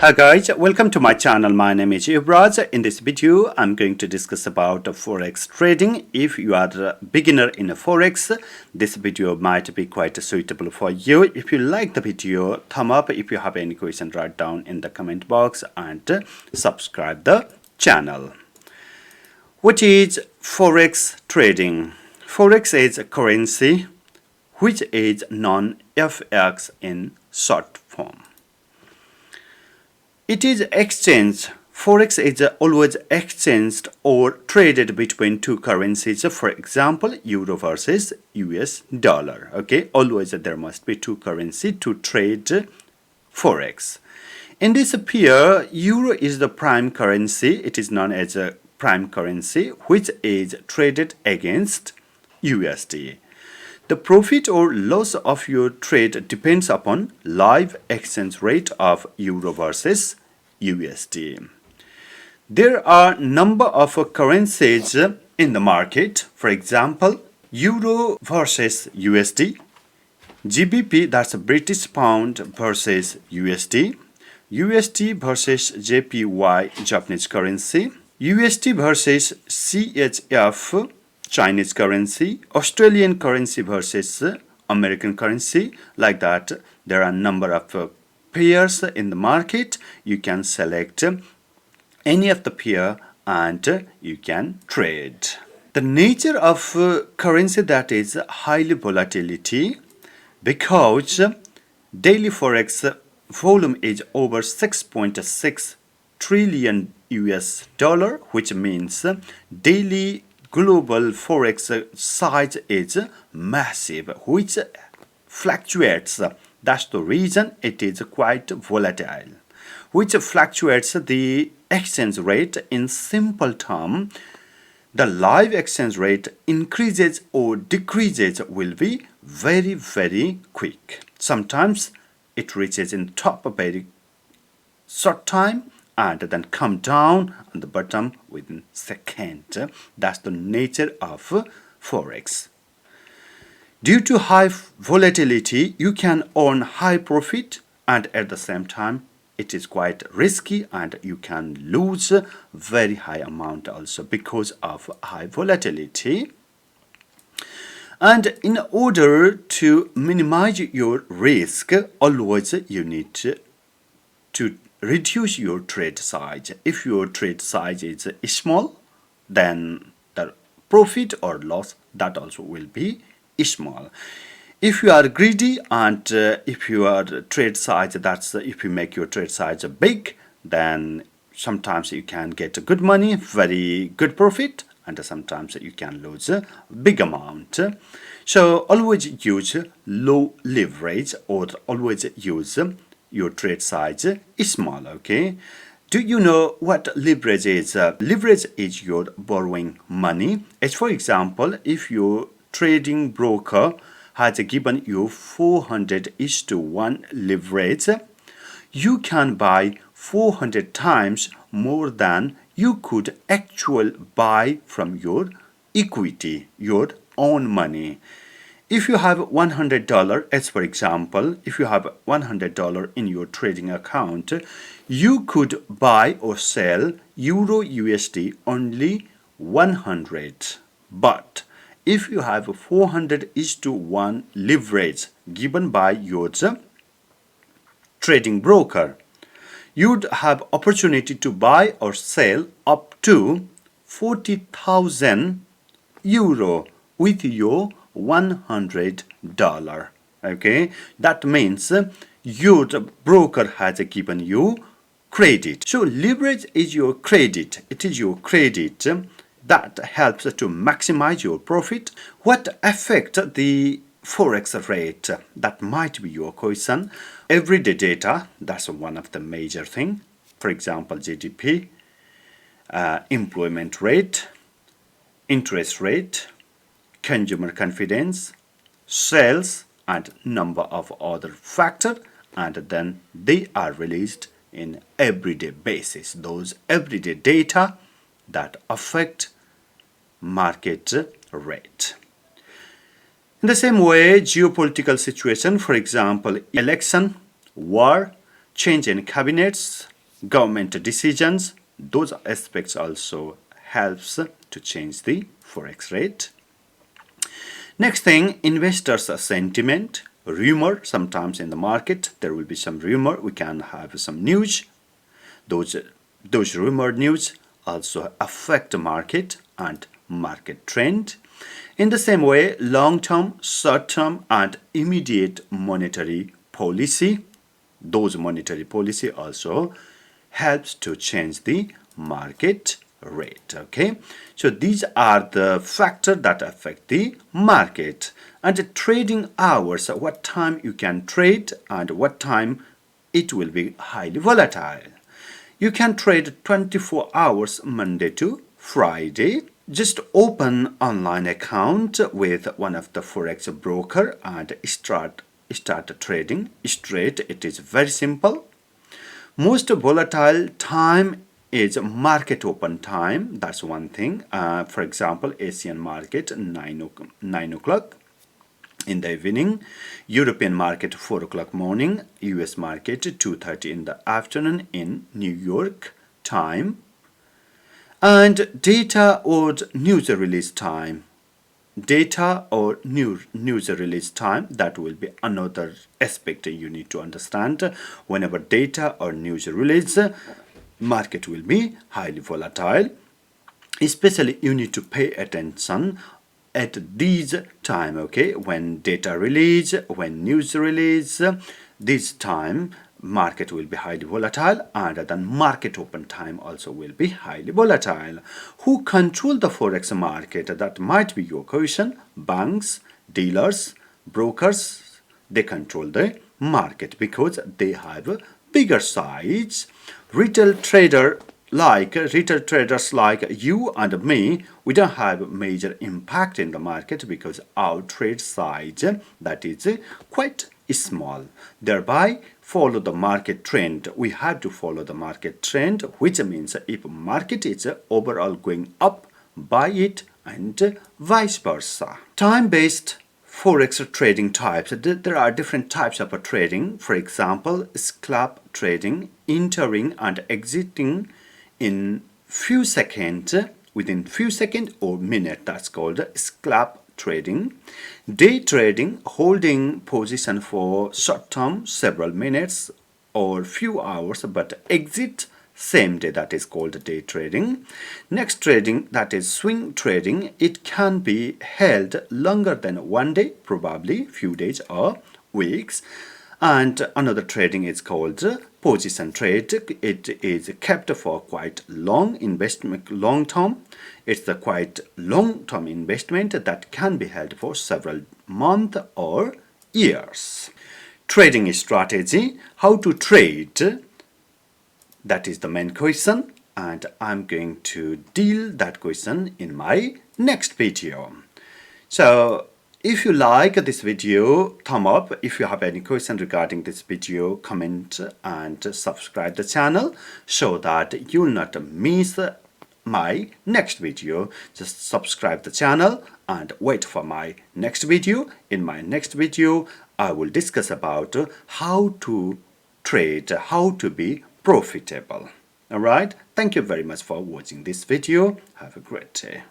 Hi guys, welcome to my channel. My name is Yuvraj. In this video, I'm going to discuss about Forex trading. If you are a beginner in Forex, this video might be quite suitable for you. If you like the video, thumb up. If you have any question, write down in the comment box and subscribe the channel. What is Forex trading? Forex is a currency which is non-FX in short form. It is exchanged. Forex is always exchanged or traded between two currencies. For example, euro versus US dollar. Okay, always there must be two currency to trade Forex. In this pair, euro is the prime currency. It is known as a prime currency, which is traded against USD. The profit or loss of your trade depends upon live exchange rate of euro versus USD. There are number of currencies in the market. For example, euro versus USD, GBP, that's a British pound versus USD, USD versus JPY, Japanese currency, USD versus CHF, Chinese currency, Australian currency versus American currency. Like that, there are a number of pairs in the market. You can select any of the pair and you can trade. The nature of currency, that is highly volatility, because daily forex volume is over 6.6 trillion US dollar, which means daily global forex size is massive, which fluctuates. That's the reason it is quite volatile, which fluctuates the exchange rate. In simple term, the live exchange rate increases or decreases will be very, very quick. Sometimes it reaches in top a very short time and then come down on the bottom within second. That's the nature of Forex. Due to high volatility, you can earn high profit, and at the same time, it is quite risky and you can lose very high amount also because of high volatility. And in order to minimize your risk, always you need to reduce your trade size. If your trade size is small, then the profit or loss, that also will be small. If you are greedy and if your trade size, that's if you make your trade size big, then sometimes you can get good money, very good profit, and sometimes you can lose a big amount. So always use low leverage or always use your trade size is small. Okay, do you know what leverage is? Leverage is your borrowing money. As for example, if your trading broker has given you 400:1 leverage, you can buy 400 times more than you could actually buy from your equity, your own money. If you have $100, as for example, if you have $100 in your trading account, you could buy or sell Euro USD only 100. But if you have 400:1 leverage given by your trading broker, you'd have opportunity to buy or sell up to 40,000 euro with your $100. Okay, that means your broker has given you credit. So leverage is your credit. It is your credit that helps to maximize your profit. What affects the forex rate? That might be your question. Everyday data, that's one of the major thing. For example, GDP, employment rate, interest rate, consumer confidence, sales, and number of other factors, and then they are released in everyday basis. Those everyday data that affect market rate. In the same way, geopolitical situation, for example, election, war, change in cabinets, government decisions, those aspects also helps to change the forex rate. Next thing, investors' sentiment, rumor. Sometimes in the market there will be some rumor. We can have some news. Those rumored news also affect the market and market trend. In the same way, long-term, short-term, and immediate monetary policy. Those monetary policy also helps to change the market rate. Okay, so these are the factors that affect the market. And the trading hours, what time you can trade and what time it will be highly volatile. You can trade 24 hours Monday to Friday. Just open online account with one of the forex broker and start trading straight. It is very simple. Most volatile time is market open time. That's one thing. For example, Asian market 9 o'clock in the evening, European market 4 o'clock morning, US market 2:30 in the afternoon in New York time. And data or news release time. Data or news release time, that will be another aspect you need to understand. Whenever data or news release, market will be highly volatile. Especially you need to pay attention at these time, okay, when data release, when news release, this time market will be highly volatile, and then market open time also will be highly volatile. Who control the forex market? That might be your question. Banks, dealers, brokers, they control the market because they have a bigger size. Retail traders like you and me, we don't have major impact in the market because our trade size, that is quite small. Thereby follow the market trend. We have to follow the market trend, which means if market is overall going up, buy it, and vice versa. Time-based forex trading types. There are different types of trading. For example, scalp trading, entering and exiting in few seconds, within few seconds or minute. That's called scalp trading. Day trading, holding position for short term, several minutes or few hours, but exit same day. That is called day trading. Next trading, that is swing trading. It can be held longer than one day, probably few days or weeks. And another trading is called position trade. It is kept for quite long investment, long term. It's a quite long term investment that can be held for several months or years. Trading strategy, how to trade, that is the main question, and I'm going to deal that question in my next video. So if you like this video, thumb up. If you have any question regarding this video, comment and subscribe the channel so that you will not miss my next video. Just subscribe the channel and wait for my next video. In my next video, I will discuss about how to trade, how to be profitable. All right. Thank you very much for watching this video. Have a great day.